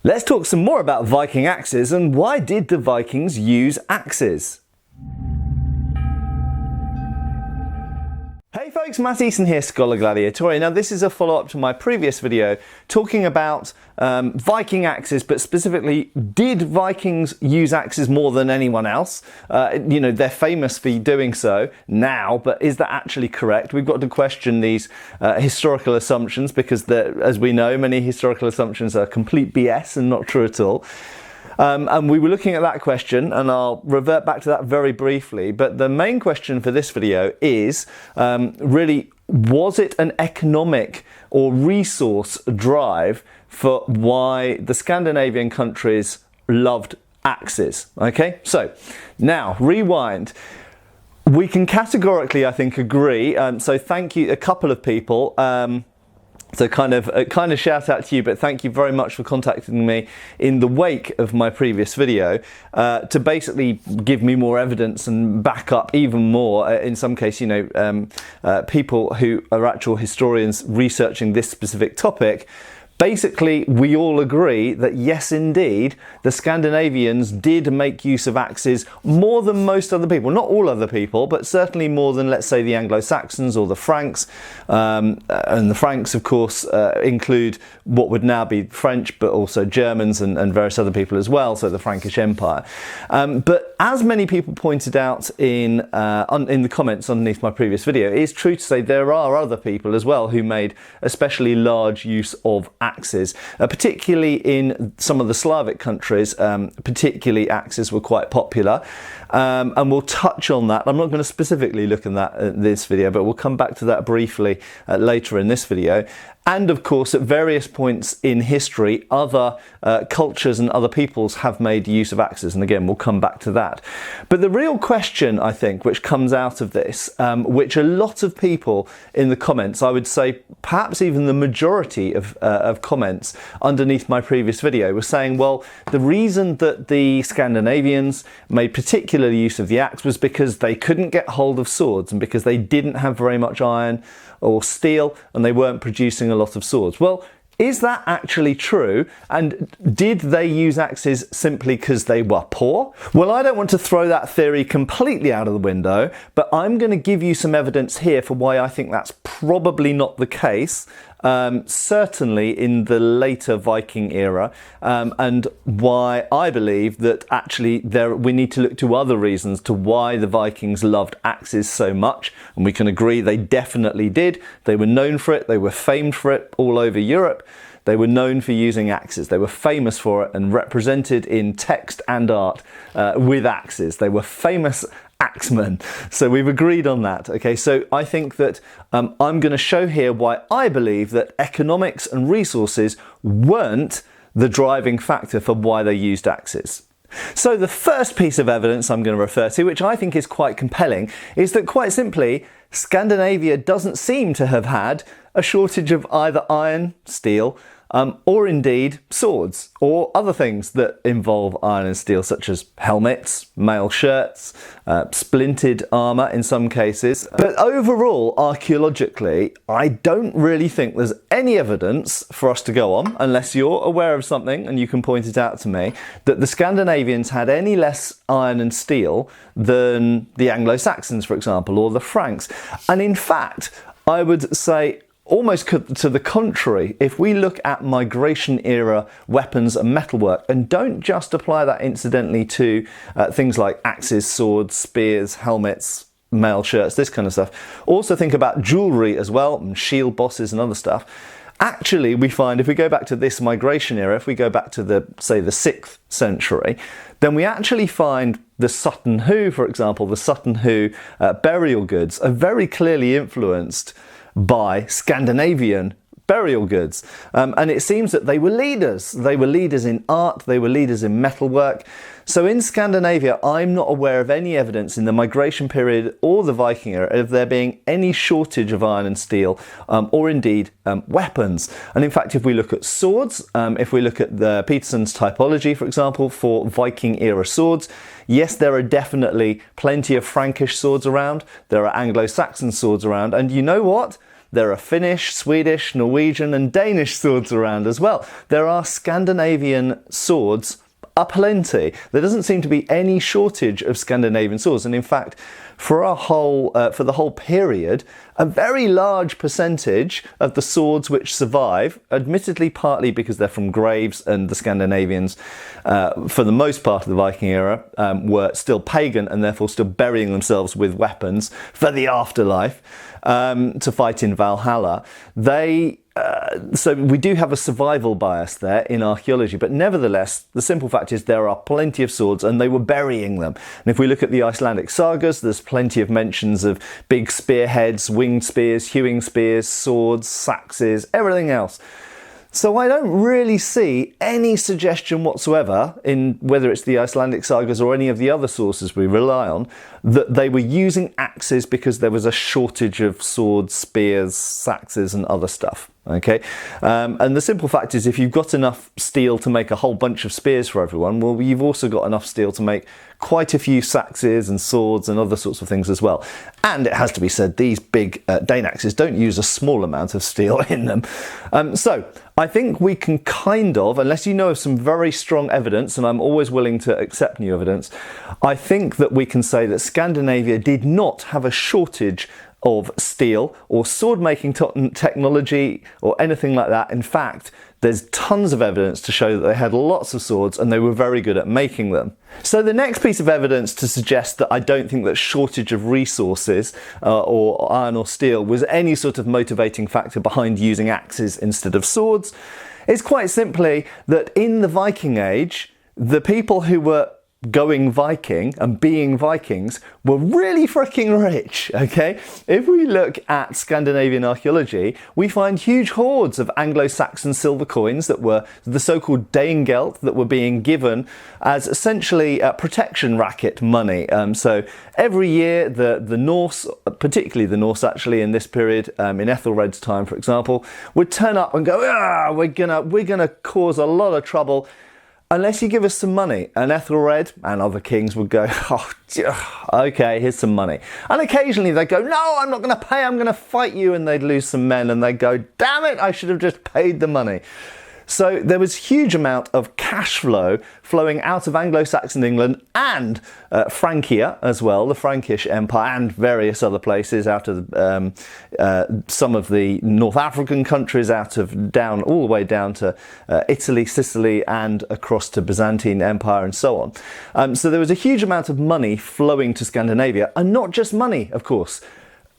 Let's talk some more about Viking axes and why did the Vikings use axes? Hey folks, Matt Easton here, Schola Gladiatoria. Now this is a follow-up to my previous video talking about Viking axes, but specifically, did Vikings use axes more than anyone else? You know, they're famous for doing so now, but is that actually correct? We've got to question these historical assumptions because, as we know, many historical assumptions are complete BS and not true at all. And we were looking at that question, and I'll revert back to that very briefly. But the main question for this video is really, was it an economic or resource drive for why the Scandinavian countries loved axes? Okay, so now rewind. We can categorically, I think, agree. So thank you, a couple of people. So kind of shout out to you, but thank you very much for contacting me in the wake of my previous video to basically give me more evidence and back up even more. In some case, you know, people who are actual historians researching this specific topic. Basically, we all agree that yes, indeed, the Scandinavians did make use of axes more than most other people. Not all other people, but certainly more than, let's say, the Anglo-Saxons or the Franks. And the Franks, of course, include what would now be French, but also Germans and various other people as well, so the Frankish Empire. But as many people pointed out in the comments underneath my previous video, it is true to say there are other people as well who made especially large use of axes, particularly in some of the Slavic countries. Particularly axes were quite popular, and we'll touch on that. I'm not going to specifically look at that in this video, but we'll come back to that briefly later in this video. And of course, at various points in history, other cultures and other peoples have made use of axes. And again, we'll come back to that. But the real question, I think, which comes out of this, which a lot of people in the comments, I would say perhaps even the majority of comments underneath my previous video, were saying, well, the reason that the Scandinavians made particular use of the axe was because they couldn't get hold of swords and because they didn't have very much iron or steel and they weren't producing a lot of swords. Well, is that actually true? And did they use axes simply because they were poor? Well, I don't want to throw that theory completely out of the window, but I'm going to give you some evidence here for why I think that's probably not the case. Certainly in the later Viking era, and why I believe that actually we need to look to other reasons to why the Vikings loved axes so much, and we can agree they definitely did. They were known for it, they were famed for it all over Europe. They were known for using axes. They were famous for it and represented in text and art with axes. They were famous axemen. So we've agreed on that. Okay, so I think that I'm going to show here why I believe that economics and resources weren't the driving factor for why they used axes. So the first piece of evidence I'm going to refer to, which I think is quite compelling, is that quite simply, Scandinavia doesn't seem to have had a shortage of either iron, steel, or indeed swords or other things that involve iron and steel, such as helmets, mail shirts, splintered armour in some cases. But overall, archaeologically, I don't really think there's any evidence for us to go on, unless you're aware of something and you can point it out to me, that the Scandinavians had any less iron and steel than the Anglo-Saxons, for example, or the Franks. And in fact, I would say almost to the contrary, if we look at migration era weapons and metalwork, and don't just apply that incidentally to things like axes, swords, spears, helmets, mail shirts, this kind of stuff. Also think about jewellery as well, and shield bosses and other stuff. Actually, we find if we go back to this migration era, if we go back to say the 6th century, then we actually find the Sutton Hoo, for example, the Sutton Hoo burial goods are very clearly influenced by Scandinavian burial goods. And it seems that they were leaders. They were leaders in art, they were leaders in metalwork. So in Scandinavia, I'm not aware of any evidence in the migration period or the Viking era of there being any shortage of iron and steel, or indeed weapons. And in fact, if we look at swords, if we look at the Peterson's typology, for example, for Viking era swords, yes, there are definitely plenty of Frankish swords around, there are Anglo-Saxon swords around, and you know what? There are Finnish, Swedish, Norwegian and Danish swords around as well. There are Scandinavian swords aplenty. There doesn't seem to be any shortage of Scandinavian swords, and in fact, for the whole period, a very large percentage of the swords which survive, admittedly partly because they're from graves and the Scandinavians, for the most part of the Viking era, were still pagan and therefore still burying themselves with weapons for the afterlife to fight in Valhalla. So we do have a survival bias there in archaeology, but nevertheless, the simple fact is there are plenty of swords and they were burying them. And if we look at the Icelandic sagas, there's plenty of mentions of big spearheads, winged spears, hewing spears, swords, axes, everything else. So I don't really see any suggestion whatsoever, in whether it's the Icelandic sagas or any of the other sources we rely on, that they were using axes because there was a shortage of swords, spears, axes and other stuff. Okay, and the simple fact is, if you've got enough steel to make a whole bunch of spears for everyone, well, you've also got enough steel to make quite a few axes and swords and other sorts of things as well. And it has to be said, these big Dane axes don't use a small amount of steel in them. So I think we can kind of, unless you know of some very strong evidence, and I'm always willing to accept new evidence, I think that we can say that Scandinavia did not have a shortage of steel or sword making technology or anything like that. In fact, there's tons of evidence to show that they had lots of swords and they were very good at making them. So the next piece of evidence to suggest that I don't think that shortage of resources or iron or steel was any sort of motivating factor behind using axes instead of swords is quite simply that in the Viking Age, the people who were going Viking and being Vikings were really freaking rich, okay? If we look at Scandinavian archaeology, we find huge hoards of Anglo-Saxon silver coins that were the so-called Danegeld that were being given as essentially protection racket money. So every year the Norse, particularly the Norse actually in this period, in Ethelred's time for example, would turn up and go, we're gonna cause a lot of trouble unless you give us some money. And Ethelred and other kings would go, oh, okay, here's some money. And occasionally they'd go, no, I'm not going to pay, I'm going to fight you. And they'd lose some men and they'd go, damn it, I should have just paid the money. So there was huge amount of cash flow flowing out of Anglo-Saxon England and Francia as well, the Frankish Empire, and various other places out of some of the North African countries, all the way down to Italy, Sicily, and across to Byzantine Empire and so on. So there was a huge amount of money flowing to Scandinavia, and not just money, of course.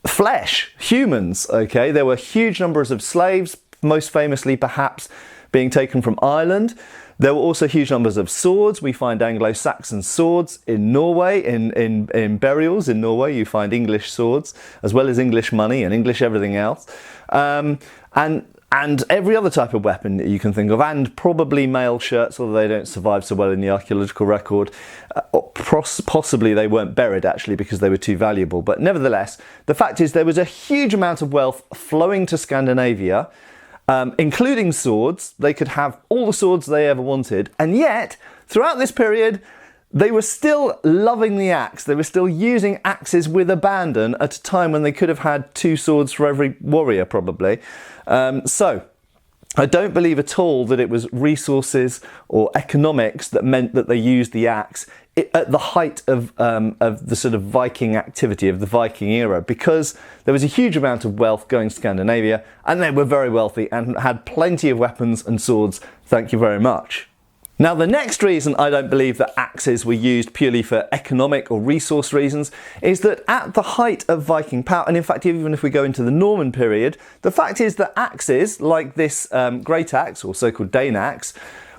Flesh, humans, okay? There were huge numbers of slaves, most famously perhaps being taken from Ireland. There were also huge numbers of swords. We find Anglo-Saxon swords in Norway, in burials in Norway. You find English swords, as well as English money and English everything else. And every other type of weapon that you can think of, and probably mail shirts, although they don't survive so well in the archaeological record. Possibly they weren't buried actually because they were too valuable. But nevertheless, the fact is there was a huge amount of wealth flowing to Scandinavia, including swords. They could have all the swords they ever wanted, and yet throughout this period they were still loving the axe. They were still using axes with abandon at a time when they could have had 2 swords for every warrior probably. So I don't believe at all that it was resources or economics that meant that they used the axe at the height of the sort of Viking activity of the Viking era, because there was a huge amount of wealth going to Scandinavia and they were very wealthy and had plenty of weapons and swords. Thank you very much. Now, the next reason I don't believe that axes were used purely for economic or resource reasons is that at the height of Viking power, and in fact even if we go into the Norman period, the fact is that axes like this great axe, or so-called Dane axe,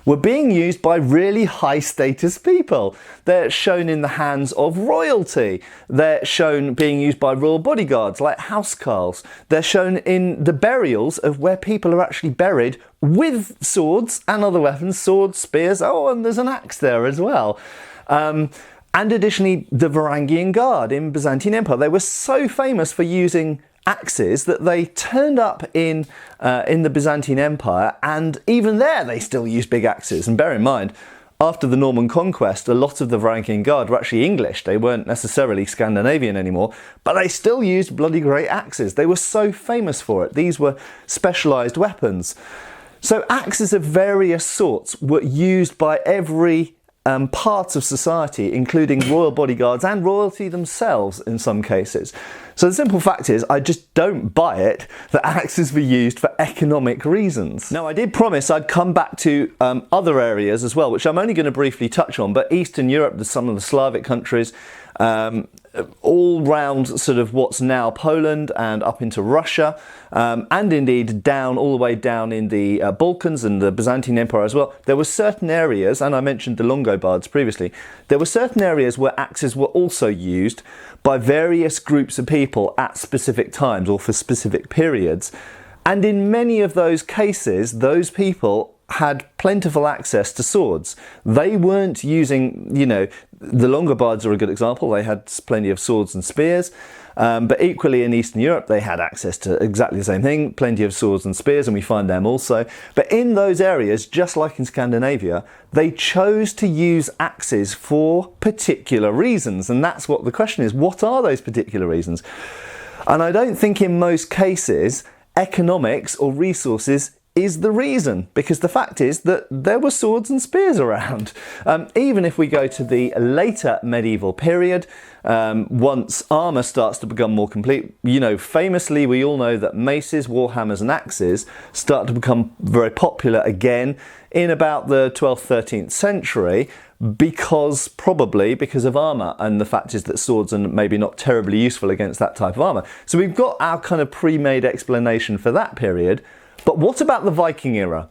were being used by really high status people. They're shown in the hands of royalty. They're shown being used by royal bodyguards like housecarls. They're shown in the burials of where people are actually buried with swords and other weapons, swords, spears, and there's an axe there as well. And additionally, the Varangian Guard in Byzantine Empire, they were so famous for using axes that they turned up in the Byzantine Empire, and even there they still used big axes. And bear in mind, after the Norman conquest, a lot of the Viking Guard were actually English. They weren't necessarily Scandinavian anymore, but they still used bloody great axes. They were so famous for it. These were specialised weapons. So axes of various sorts were used by every part of society, including royal bodyguards and royalty themselves in some cases. So the simple fact is, I just don't buy it that axes were used for economic reasons. Now, I did promise I'd come back to other areas as well, which I'm only going to briefly touch on, but Eastern Europe, some of the Slavic countries, all round sort of what's now Poland and up into Russia, and indeed down all the way down in the Balkans and the Byzantine Empire as well. There were certain areas, and I mentioned the Longobards previously, there were certain areas where axes were also used by various groups of people at specific times or for specific periods. And in many of those cases, those people had plentiful access to swords. They weren't using, you know, the Longobards are a good example. They had plenty of swords and spears, but equally in Eastern Europe, they had access to exactly the same thing, plenty of swords and spears, and we find them also. But in those areas, just like in Scandinavia, they chose to use axes for particular reasons. And that's what the question is, what are those particular reasons? And I don't think in most cases, economics or resources is the reason, because the fact is that there were swords and spears around. Even if we go to the later medieval period, once armour starts to become more complete, you know, famously we all know that maces, warhammers and axes start to become very popular again in about the 12th, 13th century, probably because of armour, and the fact is that swords are maybe not terribly useful against that type of armour. So we've got our kind of pre-made explanation for that period. But what about the Viking era?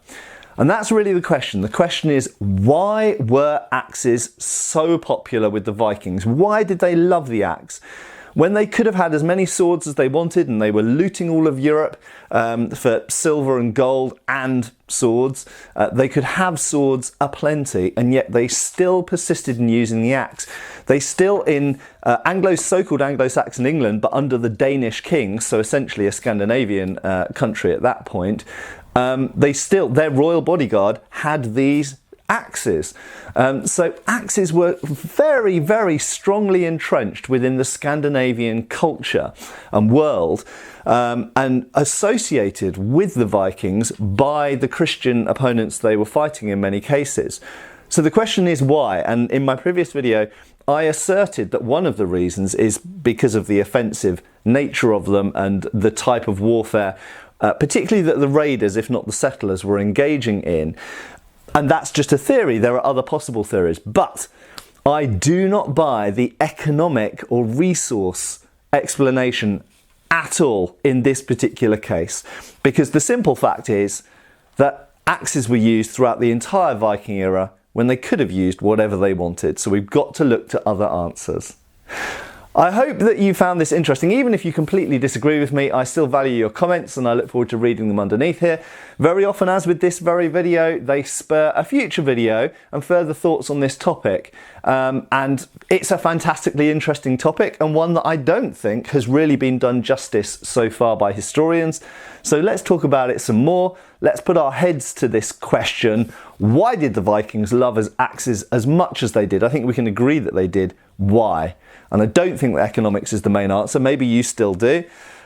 And that's really the question. The question is, why were axes so popular with the Vikings? Why did they love the axe? When they could have had as many swords as they wanted and they were looting all of Europe for silver and gold and swords, they could have swords aplenty, and yet they still persisted in using the axe. They still, in so-called Anglo-Saxon England, but under the Danish king, so essentially a Scandinavian country at that point, their royal bodyguard had these axes. So axes were very, very strongly entrenched within the Scandinavian culture and world, and associated with the Vikings by the Christian opponents they were fighting in many cases. So the question is why? And in my previous video, I asserted that one of the reasons is because of the offensive nature of them and the type of warfare, particularly that the raiders, if not the settlers, were engaging in. And that's just a theory. There are other possible theories. But I do not buy the economic or resource explanation at all in this particular case. Because the simple fact is that axes were used throughout the entire Viking era when they could have used whatever they wanted. So we've got to look to other answers. I hope that you found this interesting. Even if you completely disagree with me, I still value your comments and I look forward to reading them underneath here. Very often, as with this very video, they spur a future video and further thoughts on this topic. And it's a fantastically interesting topic, and one that I don't think has really been done justice so far by historians. So let's talk about it some more. Let's put our heads to this question. Why did the Vikings love axes as much as they did? I think we can agree that they did. Why? And I don't think that economics is the main answer. Maybe you still do.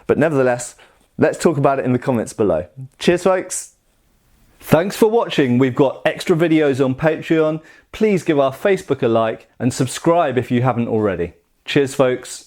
But nevertheless, let's talk about it in the comments below. Cheers, folks. Thanks for watching. We've got extra videos on Patreon. Please give our Facebook a like and subscribe if you haven't already. Cheers, folks.